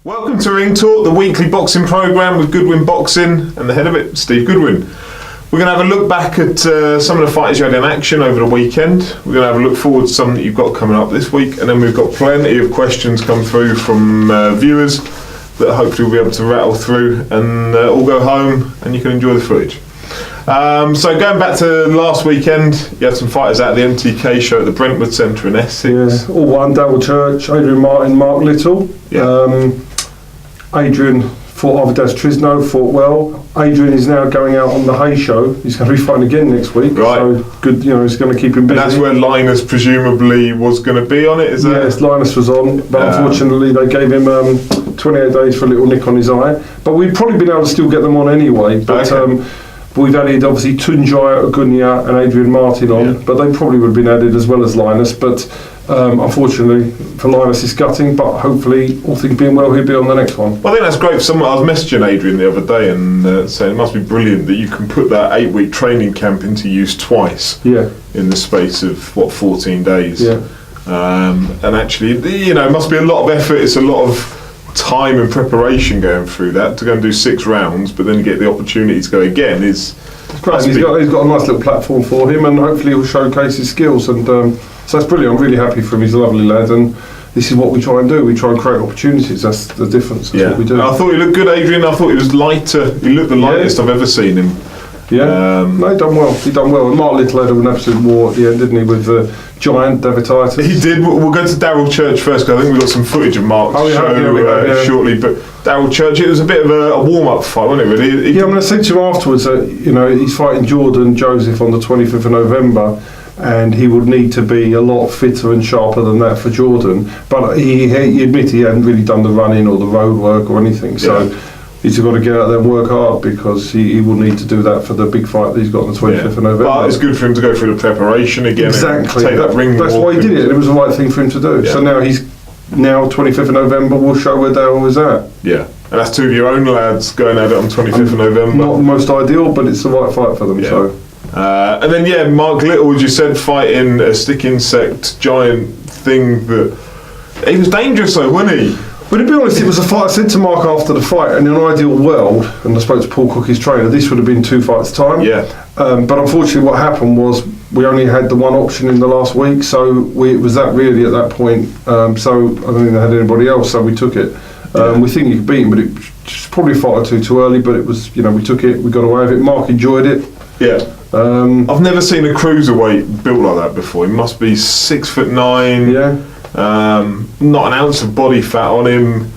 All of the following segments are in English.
Welcome to Ring Talk, the weekly boxing programme with Goodwin Boxing and the head of it, Steve Goodwin. We're going to have a look back at some of the fighters you had in action over the weekend. We're going to have a look forward to some that you've got coming up this week, and then we've got plenty of questions come through from viewers that hopefully we'll be able to rattle through and all go home and you can enjoy the footage. So going back to last weekend, you had some fighters out of the MTK show at the Brentwood Centre in Essex. Yeah, all one, Darryl Church, Adrian Martin, Mark Little. Yeah. Adrian fought Arvidas Trisno, fought well. Adrian is now going out on the Hay show. He's going to be fighting again next week. Right. So good, it's going to keep him busy. And that's where Linus presumably was going to be on it, is it? Yes, Linus was on, but unfortunately they gave him 28 days for a little nick on his eye. But we'd probably been able to still get them on anyway. But we've added obviously Tunjaya Ogunya and Adrian Martin on, but they probably would have been added as well as Linus. But unfortunately for Linus, it's gutting, but hopefully, all things being well, he'll be on the next one. Well, I think that's great. I was messaging Adrian the other day and saying it must be brilliant that you can put that 8-week training camp into use twice in the space of, 14 days. Yeah. And actually, it must be a lot of effort. It's a lot of time and preparation going through that to go and do 6 rounds, but then you get the opportunity to go again. It's great. He's got a nice little platform for him, and hopefully he'll showcase his skills. And so it's brilliant. I'm really happy for him. He's a lovely lad, and this is what we try and do. We try and create opportunities. That's the difference. That's what we do. I thought he looked good, Adrian. I thought he was lighter. He looked the lightest I've ever seen him. Yeah, no, he done well. And Mark Little had an absolute war at the end, didn't he, with the giant David. He did. We'll go to Darryl Church first, because I think we've got some footage of Mark's show shortly. But Darryl Church, it was a bit of a warm-up fight, wasn't it, really? I'm going to say to him afterwards that, he's fighting Jordan Joseph on the 25th of November, and he would need to be a lot fitter and sharper than that for Jordan. But he admitted he hadn't really done the running or the road work or anything. So he's got to get out there and work hard, because he will need to do that for the big fight that he's got on the 25th of November. But it's good for him to go through the preparation again. Exactly. And take that ring. That's why he did it, and it was the right thing for him to do. Yeah. So now 25th of November, we'll show where Darryl is at. Yeah. And that's 2 of your own lads going at it on 25th of November. Not the most ideal, but it's the right fight for them. Yeah. So. And then Mark Little, as you said, fighting a stick insect giant thing that he was dangerous though, wasn't he? But to be honest, it was a fight. I said to Mark after the fight, in an ideal world, and I spoke to Paul Cook, his trainer, this would have been 2 fights time. Yeah. But unfortunately, what happened was we only had the one option in the last week, so it was that really at that point. So I don't think they had anybody else, so we took it. We think you could beat him, but it was probably a fight or two too early. But it was, we took it, we got away with it. Mark enjoyed it. Yeah. I've never seen a cruiserweight built like that before. He must be 6'9". Yeah. Not an ounce of body fat on him,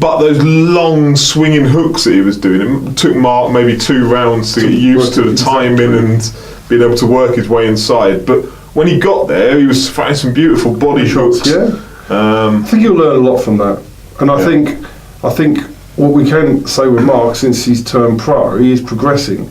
but those long swinging hooks that he was doing, it took Mark maybe 2 rounds to get used to the timing and being able to work his way inside. But when he got there, he was fighting some beautiful body hooks. Yeah. I think you'll learn a lot from that, and I think what we can say with Mark, since he's turned pro, he is progressing,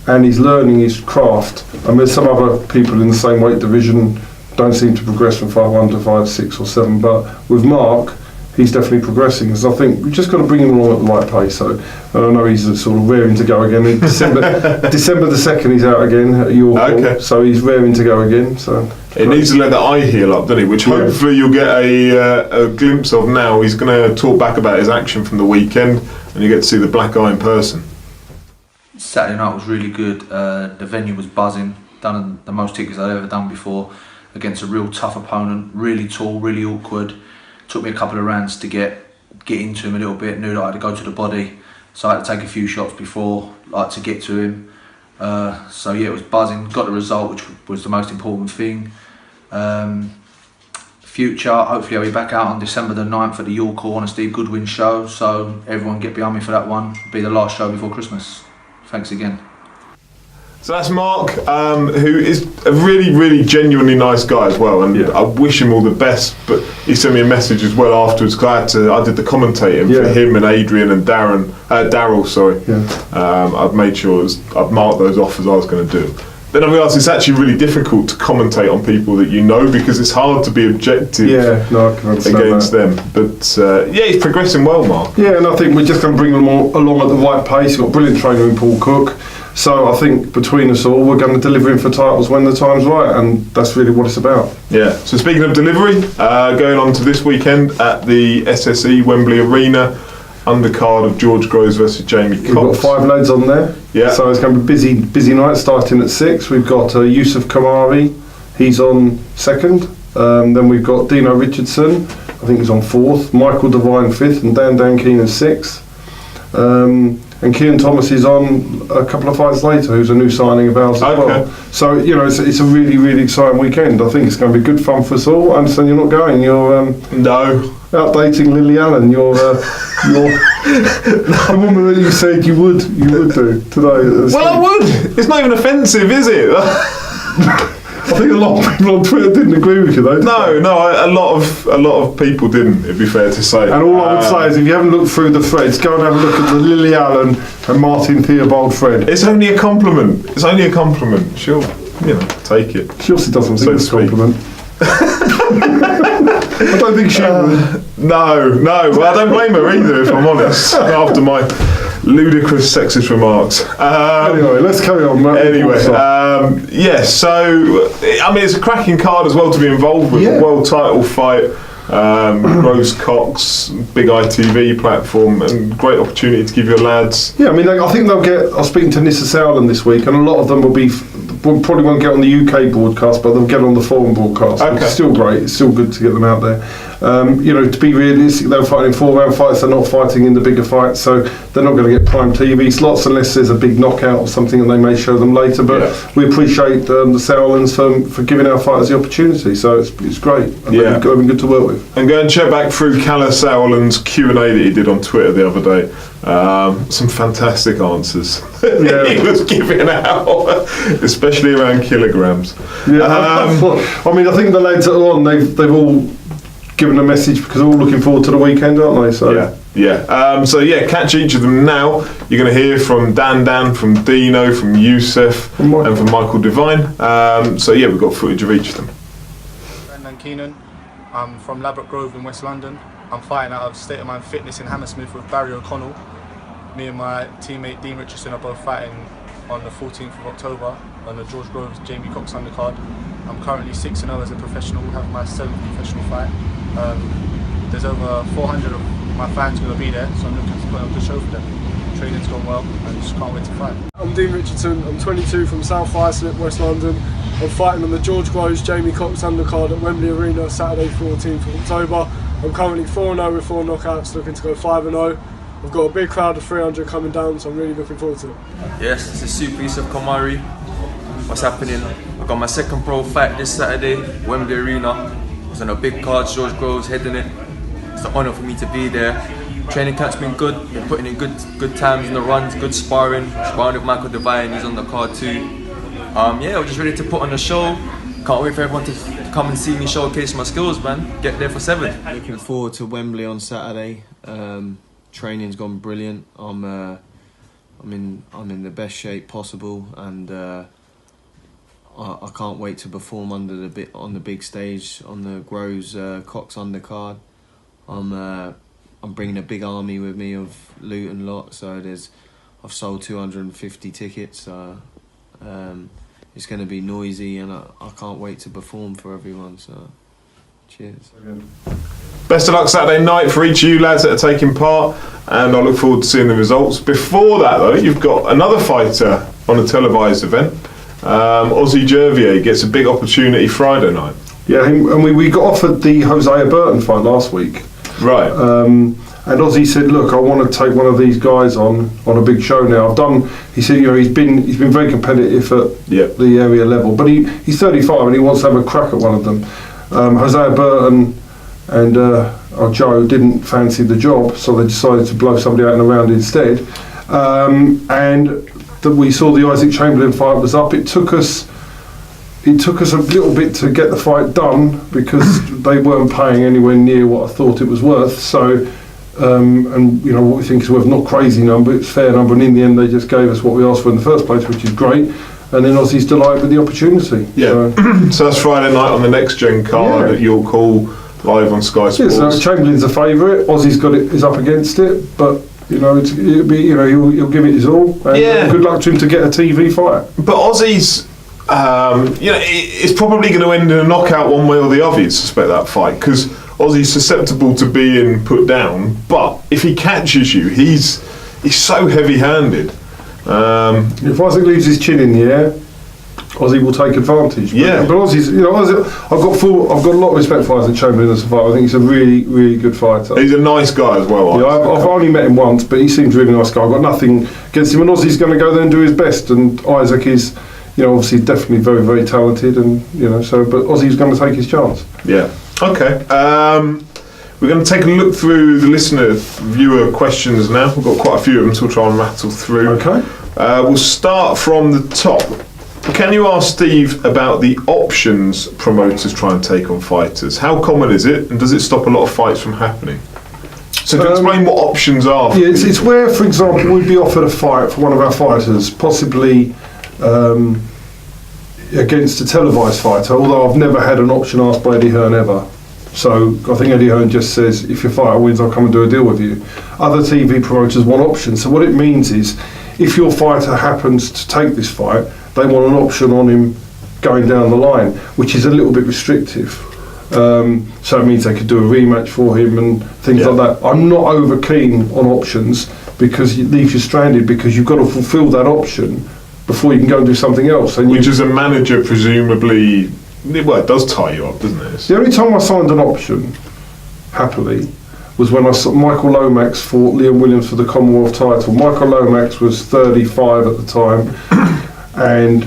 and he's learning his craft. I mean, some other people in the same weight division don't seem to progress from 5'1" to 5'6" or 7, but with Mark, he's definitely progressing, because I think we've just got to bring him along at the right pace. So I know he's sort of raring to go again. In December the 2nd, he's out again at York, so he's raring to go again. So it needs to let the eye heal up, doesn't it? Which hopefully you'll get a glimpse of now. He's going to talk back about his action from the weekend, and you get to see the black eye in person. Saturday night was really good. The venue was buzzing. Done the most tickets I'd ever done before, against a real tough opponent, really tall, really awkward. Took me a couple of rounds to get into him a little bit. Knew that I had to go to the body, so I had to take a few shots before, to get to him. So it was buzzing. Got the result, which was the most important thing. Future, hopefully I'll be back out on December the 9th at the York Hall on a Steve Goodwin show, so everyone get behind me for that one. It'll be the last show before Christmas. Thanks again. So that's Mark, who is a really, really genuinely nice guy as well, and I wish him all the best. But he sent me a message as well afterwards, because I did the commentating for him and Adrian and Darryl. Sorry, I've made sure I've marked those off as I was going to do. Then I realised it's actually really difficult to commentate on people that you know, because it's hard to be objective I can against them. But he's progressing well, Mark. Yeah, and I think we're just going to bring them along at the right pace. We've got a brilliant trainer in Paul Cook. So I think between us all, we're going to deliver him for titles when the time's right, and that's really what it's about. Yeah. So speaking of delivery, going on to this weekend at the SSE Wembley Arena, undercard of George Groves versus Jamie Cox. We've got 5 lads on there. Yeah. So it's going to be busy night starting at 6. We've got Youssef Khomari, he's on 2nd. Then we've got Dino Richardson, I think he's on 4th. Michael Devine 5th, and Dan Keenan 6th. And Kieran Thomas is on a couple of fights later, who's a new signing of ours as well. So, you know, it's a really, really exciting weekend. I think it's going to be good fun for us all. I understand you're not going. You're no. Out dating Lily Allen. You're the woman that you said you would do today. Well, I would. It's not even offensive, is it? I think a lot of people on Twitter didn't agree with you though. No, a lot of people didn't, it'd be fair to say. And all I would say is if you haven't looked through the threads, go and have a look at the Lily Allen and Martin Theobald thread. It's only a compliment. She'll, take it. She obviously doesn't think it's a compliment. I don't think she would. No. Well, I don't blame her either, if I'm honest, after my ludicrous sexist remarks. Anyway, let's carry on. So it's a cracking card as well to be involved with. A world title fight, Groves Cox, big ITV platform, and great opportunity to give your lads. Yeah, I think they'll get. I was speaking to Nissa Sowland this week, and a lot of them probably won't get on the UK broadcast, but they'll get on the foreign broadcast. Okay. It's still great. It's still good to get them out there. To be realistic, they're fighting in 4-round fights. They're not fighting in the bigger fights, so they're not going to get prime TV slots unless there's a big knockout or something, and they may show them later. But we appreciate the Sowlands for giving our fighters the opportunity. So it's great. And they've been good to work with. And go and check back through Calla Sowland's Q&A that he did on Twitter the other day. Some fantastic answers he was giving out, especially around kilograms. I think the lads that are on, they've all given a message because they're all looking forward to the weekend, aren't they? So catch each of them now. You're going to hear from Dan, from Dino, from Youssef, and from Michael Devine. We've got footage of each of them. Dan Keenan. I'm from Ladbroke Grove in West London. I'm fighting out of State of Mind Fitness in Hammersmith with Barry O'Connell. Me and my teammate Dean Richardson are both fighting on the 14th of October on the George Groves Jamie Cox undercard. I'm currently 6-0 as a professional, have my 7th professional fight. There's over 400 of my fans going to be there, so I'm looking to put on a good show for them. Training's gone well, and just can't wait to fight. I'm Dean Richardson, I'm 22 from South Islip, West London. I'm fighting on the George Groves Jamie Cox undercard at Wembley Arena Saturday 14th of October. I'm currently 4-0 with 4 knockouts, looking to go 5-0. I've got a big crowd of 300 coming down, so I'm really looking forward to it. Yes, this is Steve Youssef Khomari. What's happening? I got my 2nd pro fight this Saturday, Wembley Arena. It was on a big card, George Groves heading it. It's an honour for me to be there. Training camp's been good, been putting in good times in the runs, good sparring with Michael Devine, he's on the card too. We're just ready to put on a show. Can't wait for everyone to come and see me showcase my skills, man. Get there for 7. Looking forward to Wembley on Saturday. Training's gone brilliant. I'm in the best shape possible, and I can't wait to perform on the big stage on the Groves Cox undercard. I'm bringing a big army with me of loot and lot. So I've sold 250 tickets. It's going to be noisy, and I can't wait to perform for everyone. So, cheers. Best of luck Saturday night for each of you lads that are taking part, and I look forward to seeing the results. Before that though, you've got another fighter on a televised event. Ozzy Jervier gets a big opportunity Friday night. Yeah, and we got offered the Hosea Burton fight last week. Right. And Ozzy said, "Look, I want to take one of these guys on a big show now." He said, he's been very competitive at the area level, but he's 35 and he wants to have a crack at one of them. Hosea Burton and Joe didn't fancy the job, so they decided to blow somebody out in the round instead. We saw the Isaac Chamberlain fight was up. It took us a little bit to get the fight done because they weren't paying anywhere near what I thought it was worth. So, what we think is worth not crazy number, it's fair number, and in the end they just gave us what we asked for in the first place, which is great. And then Ozzy's delighted with the opportunity. Yeah. So that's Friday night on the Next Gen card at York Hall, live on Sky Sports. Yeah, so Chamberlain's a favourite. Ozzy's is up against it, but You know, it'll be, you know, he'll give it his all. And good luck to him to get a TV fight. But Ozzy's, you know, it's probably going to end in a knockout one way or the other. You'd suspect that fight because Ozzy's susceptible to being put down. But if he catches you, he's so heavy-handed. If Isaac leaves his chin in the air, Ozzy will take advantage. But Ozzy's, you know, I've got a lot of respect for Isaac Chamberlain as a fighter. I think he's a really, really good fighter. He's a nice guy as well. Yeah, I've only met him once, but he seems a really nice guy. I've got nothing against him, and Ozzy's going to go there and do his best. And Isaac is, you know, obviously definitely very, very talented, and you know, so but Ozzy's going to take his chance. Yeah. Okay. We're going to take a look through the viewer questions now. We've got quite a few of them, so we'll try and rattle through. Okay. We'll start from the top. Can you ask Steve about the options promoters try and take on fighters? How common is it, and does it stop a lot of fights from happening? So to explain what options are. Yeah, it's where, for example, we'd be offered a fight for one of our fighters, possibly against a televised fighter, although I've never had an option asked by Eddie Hearn ever. So I think Eddie Hearn just says, if your fighter wins, I'll come and do a deal with you. Other TV promoters want options. So what it means is, if your fighter happens to take this fight, they want an option on him going down the line, which is a little bit restrictive. So it means they could do a rematch for him and things like that. I'm not over keen on options because it leaves you stranded, because you've got to fulfil that option before you can go and do something else. And which as a manager, presumably, well, it does tie you up, doesn't it? The only time I signed an option, happily, was when I saw Michael Lomax fought Liam Williams for the Commonwealth title. Michael Lomax was 35 at the time, and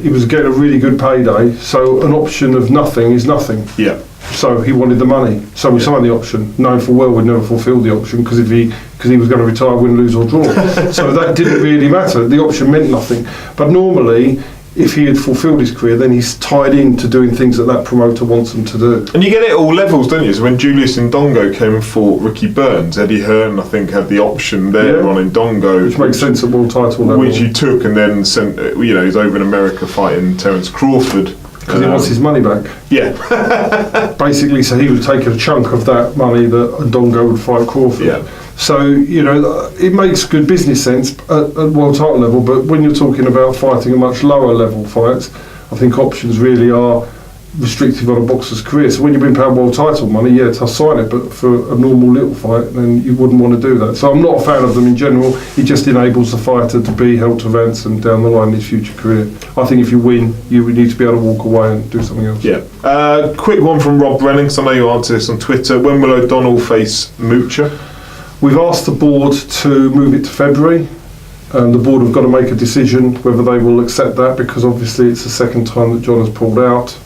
he was getting a really good payday, so an option of nothing is nothing. Yeah. So he wanted the money, so we signed the option, knowing full well we'd never fulfil the option because he was going to retire, win, lose or draw. So that didn't really matter. The option meant nothing. But normally, if he had fulfilled his career, then he's tied into doing things that promoter wants him to do. And you get it at all levels, don't you? So when Julius Ndongo came and fought Ricky Burns, Eddie Hearn, I think, had the option there on Ndongo. Which makes sense at world title level. Which he took and then sent, you know, he's over in America fighting Terence Crawford. Because he wants his money back. Yeah. Basically, so he would take a chunk of that money that Ndongo would fight Crawford. Yeah. So, you know, it makes good business sense at world title level, but when you're talking about fighting a much lower level fights, I think options really are restrictive on a boxer's career. So when you've been paid world title money, I'll sign it, but for a normal little fight, then you wouldn't want to do that. So I'm not a fan of them in general. It just enables the fighter to be held to ransom down the line in his future career. I think if you win, you would need to be able to walk away and do something else. Yeah. Quick one from Rob Brennan, because I know you answered this on Twitter. When will O'Donnell face Mucha? We've asked the board to move it to February. The board have got to make a decision whether they will accept that, because obviously it's the second time that John has pulled out.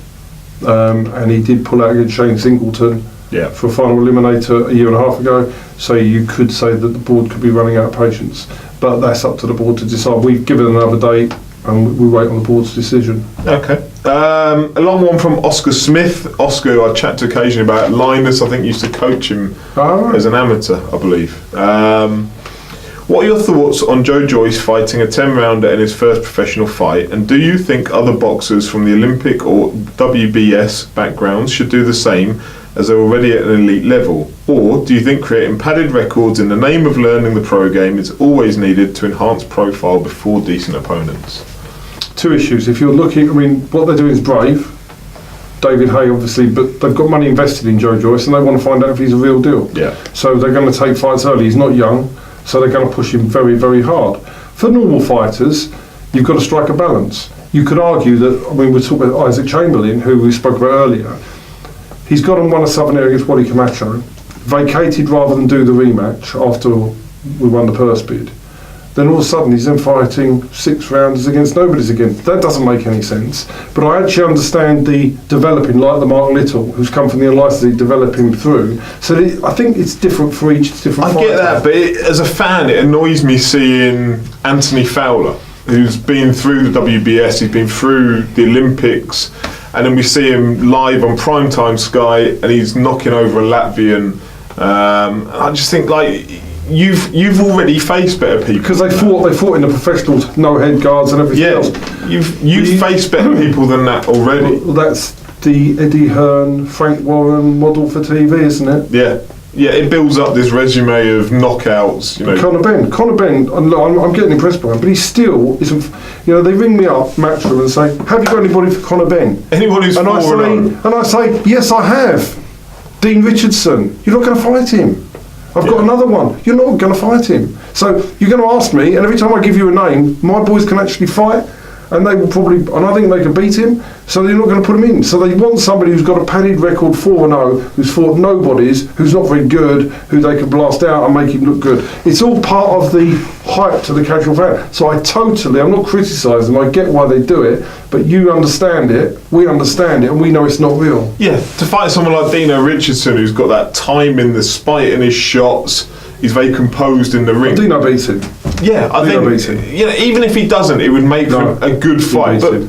And he did pull out against Shane Singleton for a final eliminator a year and a half ago, so you could say that the board could be running out of patience, but that's up to the board to decide. We've given another date and we wait on the board's decision. Okay. A long one from Oscar Smith. Oscar, I chat to occasionally about Linus, I think used to coach him as an amateur, I believe. What are your thoughts on Joe Joyce fighting a 10-rounder in his first professional fight, and do you think other boxers from the Olympic or WBS backgrounds should do the same, as they're already at an elite level? Or do you think creating padded records in the name of learning the pro game is always needed to enhance profile before decent opponents? Two issues. If you're looking, I mean, what they're doing is brave. David Hay, obviously, but they've got money invested in Joe Joyce and they want to find out if he's a real deal. Yeah. So they're going to take fights early. He's not young. So they're going to push him very, very hard. For normal fighters, you've got to strike a balance. You could argue that, I mean, we're talking about Isaac Chamberlain, who we spoke about earlier. He's gone and won a Southern Area against Wally Camacho, vacated rather than do the rematch after we won the purse bid. Then all of a sudden he's then fighting 6 rounds against nobodies again. That doesn't make any sense. But I actually understand the developing, like the Mark Little, who's come from the unlicensed, develop him through. So I think it's different for each different fighter. I get that, but as a fan, it annoys me seeing Anthony Fowler, who's been through the WBS, he's been through the Olympics, and then we see him live on primetime Sky, and he's knocking over a Latvian. I just think, like, you've already faced better people because they fought in the professionals, no head guards and everything else. You've faced better people than that already. Well, that's the Eddie Hearn, Frank Warren model for TV, isn't it? Yeah. it builds up this resume of knockouts. You know, Conor Benn. I'm getting impressed by him, but he still isn't. You know, they ring me up, Matchroom, and say, "Have you got anybody for Conor Benn?" Anyone who's and I say, "Yes, I have." Dean Richardson. You're not going to fight him. I've got another one. You're not going to fight him. So you're going to ask me, and every time I give you a name, my boys can actually fight. And they will probably, and I think they can beat him, so they're not going to put him in. So they want somebody who's got a padded record 4-0, who's fought nobodies, who's not very good, who they can blast out and make him look good. It's all part of the hype to the casual fan. So I'm not criticising them, I get why they do it, but you understand it, we understand it, and we know it's not real. Yeah, to fight someone like Dino Richardson, who's got that time in the spite in his shots, he's very composed in the ring. Dino beats him. Yeah, I think. Yeah, even if he doesn't, it would make for a good fight. But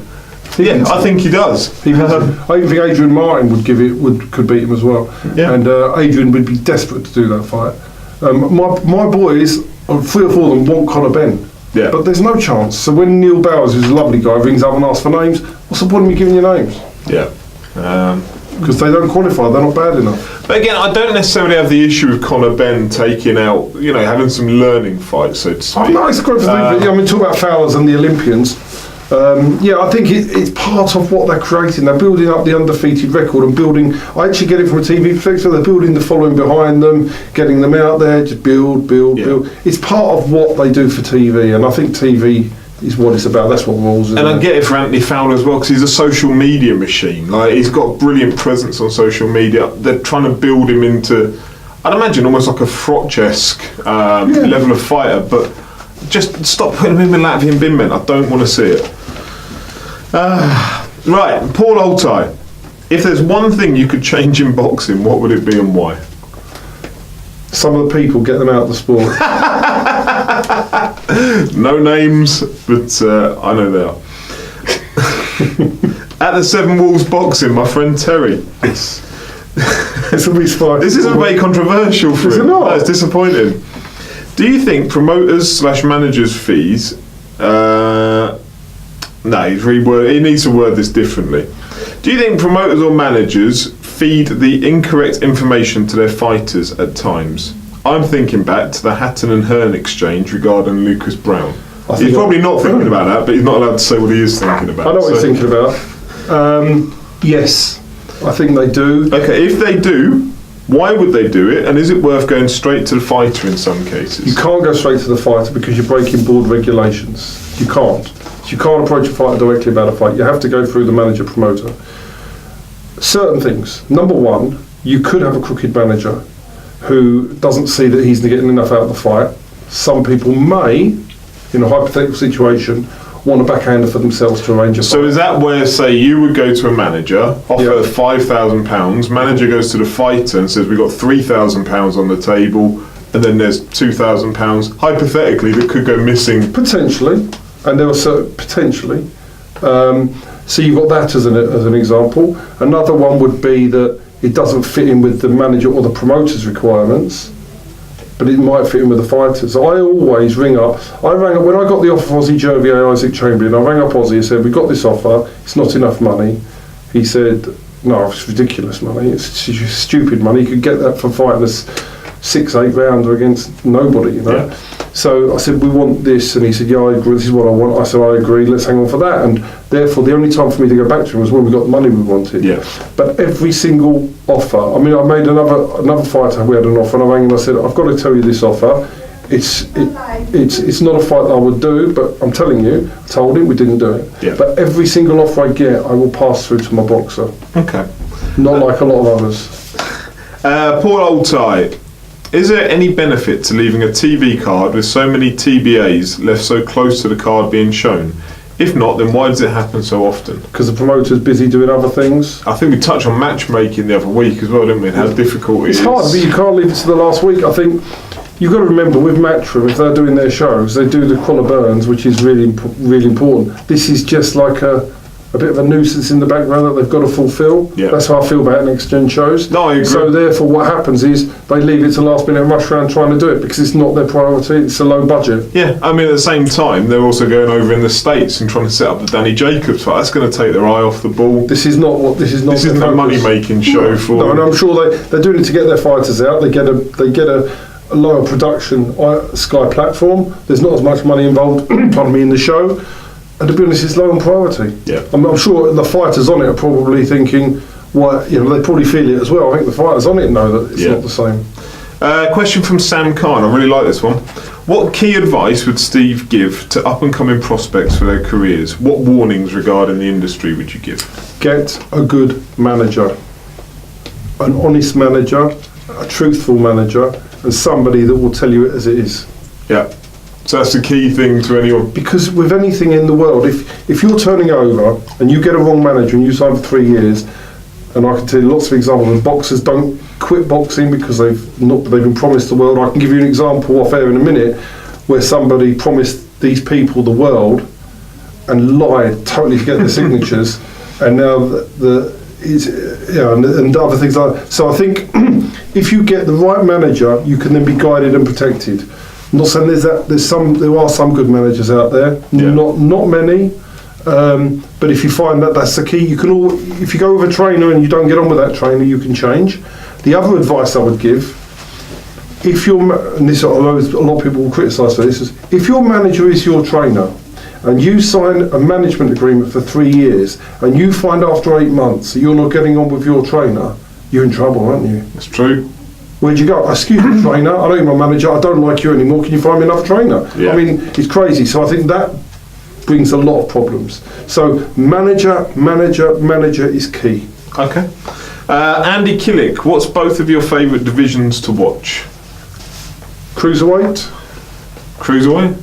I think he does. I even think Adrian Martin could beat him as well. Yeah. And Adrian would be desperate to do that fight. My boys, 3 or 4 of them want Conor Benn. Yeah. But there's no chance. So when Neil Bowers, who's a lovely guy, rings up and asks for names, what's the point of me giving you names? Yeah. Because they don't qualify, they're not bad enough. But again, I don't necessarily have the issue with Conor Benn taking out, having some learning fights, so to speak. No, it's great for talk about Fowlers and the Olympians. I think it's part of what they're creating. They're building up the undefeated record and building. I actually get it from a TV perspective. They're building the following behind them, getting them out there, just build. It's part of what they do for TV, and I think TV is what it's about. That's what rules. And I get it for Anthony Fowler as well, because he's a social media machine. Like, he's got a brilliant presence on social media. They're trying to build him into, I'd imagine, almost like a Froch-esque level of fighter. But just stop putting him in Latvian bin men. I don't want to see it. Right, Paul Altai. If there's one thing you could change in boxing, what would it be and why? Some of the people, get them out of the sport. No names, but I know they are. At the Seven Walls Boxing, my friend Terry. This will be spicy. This isn't very controversial for him. No, it's disappointing. Do you think promoters/managers' fees? No, he needs to word this differently. Do you think promoters or managers feed the incorrect information to their fighters at times? I'm thinking back to the Hatton and Hearn exchange regarding Lucas Brown. He's probably not thinking about that, but he's not allowed to say what he is thinking about. I know what he's thinking about. Yes, I think they do. Okay, if they do, why would they do it? And is it worth going straight to the fighter in some cases? You can't go straight to the fighter because you're breaking board regulations. You can't. You can't approach a fighter directly about a fight. You have to go through the manager-promoter. Certain things. Number one, you could have a crooked manager who doesn't see that he's getting enough out of the fight. Some people may, in a hypothetical situation, want a backhander for themselves to arrange a fight. So is that where, say, you would go to a manager, offer £5,000, manager goes to the fighter and says, we've got £3,000 on the table, and then there's £2,000, hypothetically, that could go missing? Potentially, and there are potentially. So you've got that as an example. Another one would be that it doesn't fit in with the manager or the promoter's requirements, but it might fit in with the fighters. So I always ring up. I rang up when I got the offer of Ozzy Jervier, Isaac Chamberlain. I rang up Ozzy and said, "We've got this offer. It's not enough money." He said, "No, it's ridiculous money. It's stupid money. You could get that for fighting a 6-8 rounder against nobody, Yeah. So I said, "We want this," and he said, "Yeah, I agree. This is what I want." I said, "I agree. Let's hang on for that." And therefore, the only time for me to go back to him was when we got the money we wanted. Yeah. But every single offer. I mean, I made another fighter. We had an offer, and I rang him and I said, "I've got to tell you this offer. It's not a fight that I would do, but I'm telling you." I told him we didn't do it. Yeah. But every single offer I get, I will pass through to my boxer. Okay. Not like a lot of others. Paul Altai. Is there any benefit to leaving a TV card with so many TBAs left so close to the card being shown? If not, then why does it happen so often? Because the promoter's busy doing other things. I think we touched on matchmaking the other week as well, didn't we? And how difficult it is. It's hard, but you can't leave it to the last week. I think you've got to remember with Matchroom, if they're doing their shows, they do the collar burns, which is really important. This is just like a a bit of a nuisance in the background that they've got to fulfil. Yeah. That's how I feel about next gen shows. No, I agree. So therefore what happens is they leave it to last minute and rush around trying to do it because it's not their priority, it's a low budget. Yeah, I mean, at the same time, they're also going over in the States and trying to set up the Danny Jacobs fight. That's going to take their eye off the ball. This isn't a money-making show for. No, and I'm sure they're doing it to get their fighters out. They get a lower production Sky platform. There's not as much money involved, pardon me, in the show. And to be honest, it's low on priority. Yeah. I'm sure the fighters on it are probably thinking, well, you know, they probably feel it as well. I think the fighters on it know that it's not the same. Question from Sam Khan. I really like this one. What key advice would Steve give to up-and-coming prospects for their careers? What warnings regarding the industry would you give? Get a good manager, an honest manager, a truthful manager, and somebody that will tell you it as it is. Yeah. So that's the key thing to anyone. Because with anything in the world, if you're turning over and you get a wrong manager and you sign for 3 years, and I can tell you lots of examples, and boxers don't quit boxing because they've been promised the world. I can give you an example off air in a minute where somebody promised these people the world and lied totally to get their signatures, and now and other things like that. So I think if you get the right manager, you can then be guided and protected. I'm not saying there are some good managers out there, not many. But if you find that that's the key, if you go with a trainer and you don't get on with that trainer, you can change. The other advice I would give, and this a lot of people will criticise for this, is if your manager is your trainer and you sign a management agreement for 3 years and you find after 8 months that you're not getting on with your trainer, you're in trouble, aren't you? That's true. Where'd you go? Excuse me, trainer, I don't need my manager, I don't like you anymore, can you find me another trainer? Yeah. I mean, it's crazy. So I think that brings a lot of problems. So manager is key. Okay. Andy Killick, what's both of your favourite divisions to watch? Cruiserweight. Cruiserweight?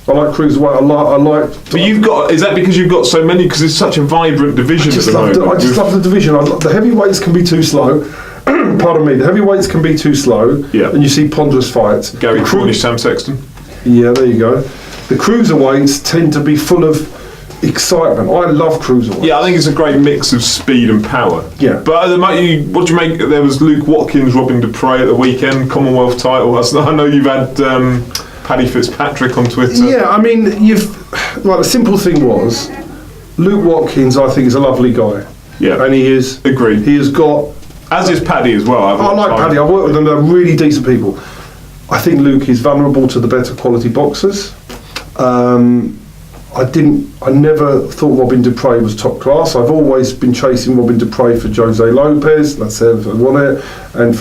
I like cruiserweight. I like. But you've got. Is that because you've got so many? Because it's such a vibrant division at the moment. I just love the division. The heavyweights can be too slow. Pardon me. The heavyweights can be too slow. Yeah. And you see ponderous fights. Gary Cornish, Sam Sexton. Yeah, there you go. The cruiserweights tend to be full of excitement. I love cruiserweights. Yeah, I think it's a great mix of speed and power. Yeah. But what do you make? There was Luke Watkins, Robin Dupre at the weekend, Commonwealth title. I know you've had Paddy Fitzpatrick on Twitter. Yeah, I mean, the simple thing was, Luke Watkins, I think, is a lovely guy. Yeah. And he is. Agreed. He has got. As is Paddy as well. I like Paddy. I've worked with them. They're really decent people. I think Luke is vulnerable to the better quality boxers. I never thought Robin Dupre was top class. I've always been chasing Robin Dupre for Jose Lopez, that's it, I want it, and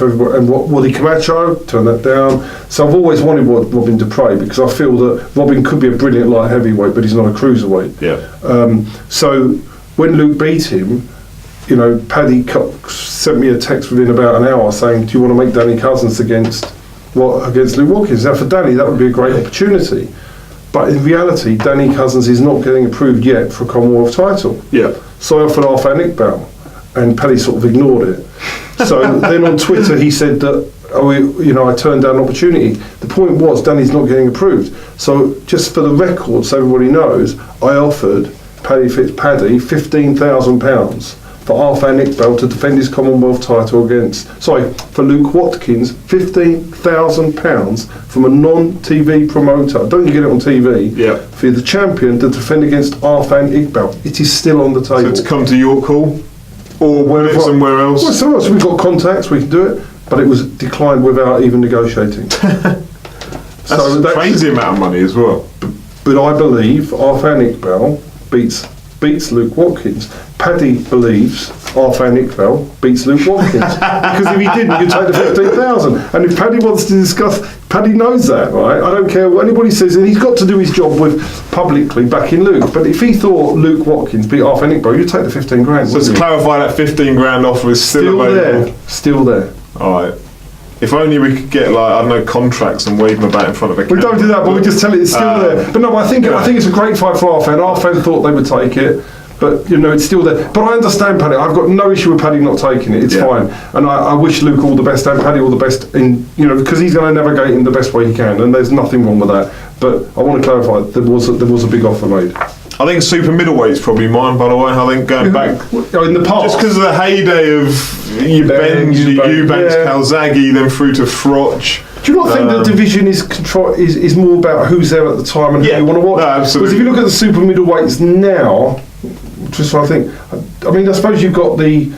Waddy Camacho, turn that down. So I've always wanted Robin Dupre because I feel that Robin could be a brilliant light heavyweight, but he's not a cruiserweight. Yeah. So when Luke beat him, you know, Paddy sent me a text within about an hour saying, do you want to make Danny Cousins against Luke Watkins? Now for Danny, that would be a great opportunity. But in reality, Danny Cousins is not getting approved yet for a Commonwealth title. Yeah. So I offered Arthur Iqbal, and Paddy sort of ignored it. So then on Twitter he said that, I turned down an opportunity. The point was, Danny's not getting approved. So just for the record, so everybody knows, I offered Paddy £15,000 for Arthur Iqbal to defend his Commonwealth title for Luke Watkins, £15,000 from a non-TV promoter. Don't you get it on TV? Yeah. For the champion to defend against Arthur Iqbal. It is still on the table. So to come to York Hall or somewhere else? Well, somewhere else. We've got contacts, we can do it, but it was declined without even negotiating. That's crazy amount of money as well. But I believe Arthur Iqbal beats Luke Watkins. Paddy believes Arthur Iqbal beats Luke Watkins. Because if he didn't, you'd take the 15,000. And if Paddy wants to discuss, Paddy knows that, right? I don't care what anybody says, and he's got to do his job with publicly backing Luke. But if he thought Luke Watkins beat Arthur Iqbal, you'd take the 15 grand. So to clarify, that 15 grand offer is still available. Still there. Alright. If only we could get contracts and wave them about in front of a camera. We don't do that, but we just tell it it's still there. But no, I think it's a great fight for Arthur, and Arthur thought they would take it. But it's still there. But I understand Paddy. I've got no issue with Paddy not taking it. It's fine. And I wish Luke all the best and Paddy all the best because he's going to navigate in the best way he can, and there's nothing wrong with that. But I want to clarify there was a big offer made. I think super middleweight's probably mine, by the way. I think going back in the past, just because of the heyday of your Benz, your Eubanks, Calzaghe, then through to Froch. Do you not think the division is more about who's there at the time and who you want to watch? No, absolutely. Because if you look at the super middleweights now, just what I think. I mean, I suppose you've got the.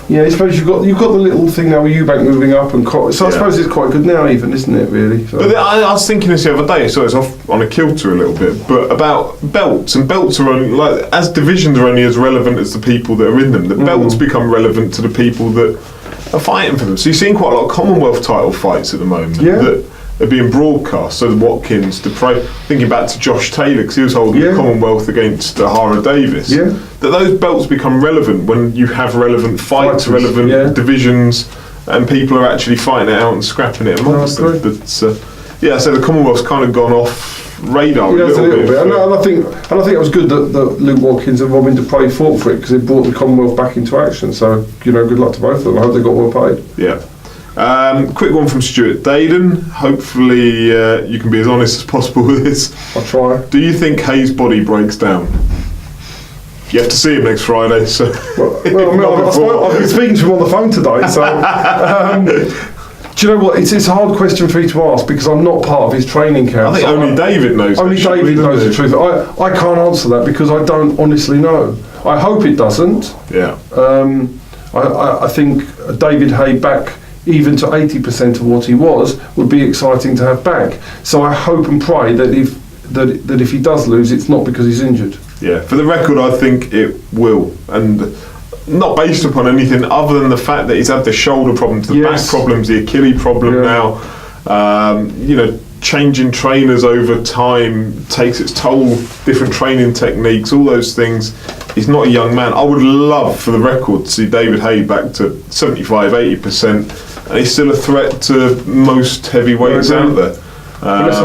Yeah, I suppose you've got the little thing now with Eubank moving up and so I suppose it's quite good now, even, isn't it? Really. So. But I was thinking this the other day, so it's off on a kilter a little bit, but about belts, and belts are only like as divisions are only as relevant as the people that are in them. The belts become relevant to the people that are fighting for them. So you're seeing quite a lot of Commonwealth title fights at the moment that are being broadcast. So the Watkins, thinking back to Josh Taylor, because he was holding the Commonwealth against Hara Davis. Yeah. That those belts become relevant when you have relevant fights, relevant divisions, and people are actually fighting it out and scrapping it amongst them. But so the Commonwealth's kind of gone off radar a little bit. And I think it was good that Luke Watkins and Robin Dupree fought for it, because it brought the Commonwealth back into action. So good luck to both of them. I hope they got well paid. Yeah. Quick one from Stuart Dayden. Hopefully you can be as honest as possible with this. I'll try. Do you think Hayes' body breaks down? You have to see him next Friday, so... I've been speaking to him on the phone today, so... do you know what? It's a hard question for you to ask, because I'm not part of his training camp. I think only David knows. Only David knows the truth. I can't answer that, because I don't honestly know. I hope it doesn't. Yeah. I think David Hay back even to 80% of what he was would be exciting to have back. So I hope and pray that if he does lose, it's not because he's injured. Yeah, for the record, I think it will, and not based upon anything other than the fact that he's had the shoulder problems, the back problems, the Achilles problem now. Changing trainers over time takes its toll, different training techniques, all those things. He's not a young man. I would love, for the record, to see David Hay back to 75, 80%, and he's still a threat to most heavyweights out there.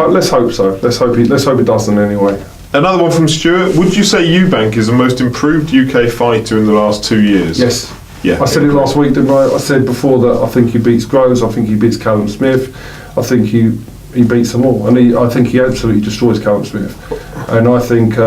Let's hope so. Let's hope it doesn't anyway. Another one from Stuart. Would you say Eubank is the most improved UK fighter in the last 2 years? Yes. Yeah. I said it last week, didn't I? I said before that I think he beats Groves, I think he beats Callum Smith, I think he beats them all, and I think he absolutely destroys Callum Smith. And I think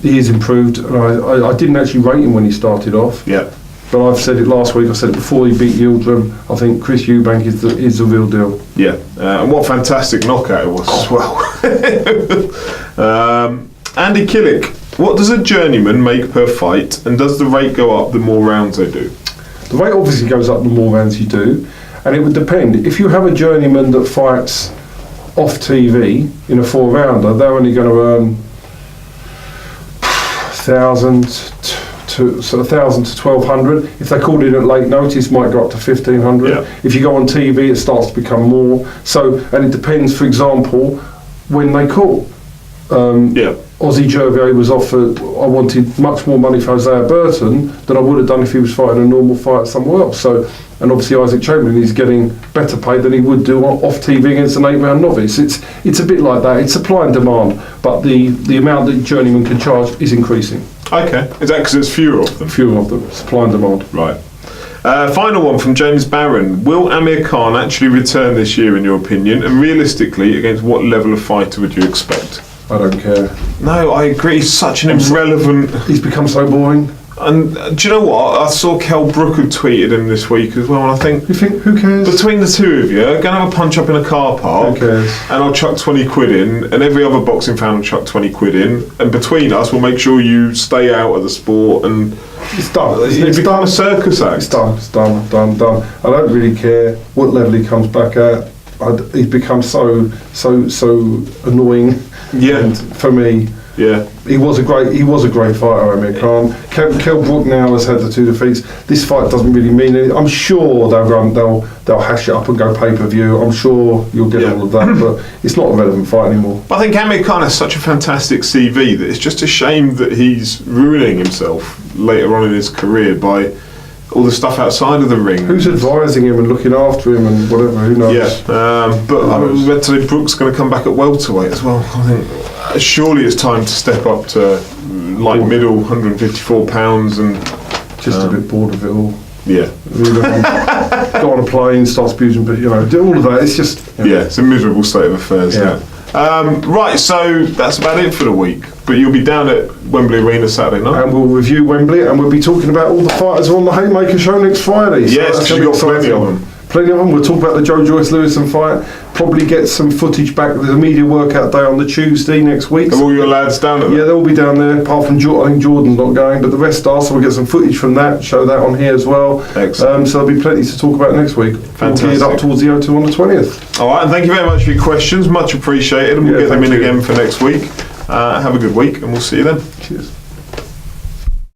he is improved, and I didn't actually rate him when he started off. Yeah. But I've said it last week, I said it before he beat Yildirim, I think Chris Eubank is the real deal. Yeah, and what a fantastic knockout it was as well. Andy Killick, what does a journeyman make per fight, and does the rate go up the more rounds they do? The rate obviously goes up the more rounds you do, and it would depend. If you have a journeyman that fights off TV in a 4-rounder, they're only going to earn 1,000 to 1,200. If they called in at late notice, might go up to 1,500. Yeah. If you go on TV, it starts to become more. So, and it depends, for example, when they call. Ozzy Gervais was offered, I wanted much more money for Hosea Burton than I would have done if he was fighting a normal fight somewhere else. So, and obviously Isaac Chamberlain is getting better pay than he would do off TV against an 8-round novice. It's a bit like that. It's supply and demand, but the amount that journeyman can charge is increasing. Okay, is that because there's fewer of them? Fewer of them, supply and demand. Right. Final one from James Barron. Will Amir Khan actually return this year, in your opinion? And realistically, against what level of fighter would you expect? I don't care. No, I agree. He's such an irrelevant... He's become so boring. And do you know what? I saw Kel Brook had tweeted him this week as well, and I think... You think, who cares? Between the two of you, going to have a punch up in a car park, who cares? And I'll chuck 20 quid in, and every other boxing fan will chuck 20 quid in, and between us, we'll make sure you stay out of the sport, and... It's done. It's become a circus act. It's done. I don't really care what level he comes back at. He's become so annoying. Yeah. And for me, yeah, he was a great fighter, Amir Khan. Kel Brook now has had the 2 defeats. This fight doesn't really mean anything. I'm sure they'll hash it up and go pay-per-view. I'm sure you'll get all of that, but it's not a relevant fight anymore. I think Amir Khan has such a fantastic CV that it's just a shame that he's ruining himself later on in his career by all the stuff outside of the ring. Who's advising him and looking after him and whatever? Who knows? Yeah, but I read today Brooks going to come back at welterweight as well. I think surely it's time to step up to light middle, 154 pounds, and just a bit bored of it all. Yeah, go on a plane, start spewing, but do all of that. It's just it's a miserable state of affairs. Yeah. Right, so that's about it for the week. But you'll be down at Wembley Arena Saturday night. And we'll review Wembley, and we'll be talking about all the fighters on the Haymaker show next Friday. So Yes, because you've got plenty of them. Plenty of them. We'll talk about the Joe Joyce-Lewison fight. Probably get some footage back. There's a media workout day on the Tuesday next week. Are all your lads down at Yeah, they'll be down there. Apart from Jordan, I think Jordan's not going, but the rest are. So we'll get some footage from that. Show that on here as well. Excellent. So there'll be plenty to talk about next week. Fantastic. We'll geared up towards the O2 on the 20th. All right, and thank you very much for your questions. Much appreciated. And we'll get them in again for next week. Have a good week, and we'll see you then. Cheers.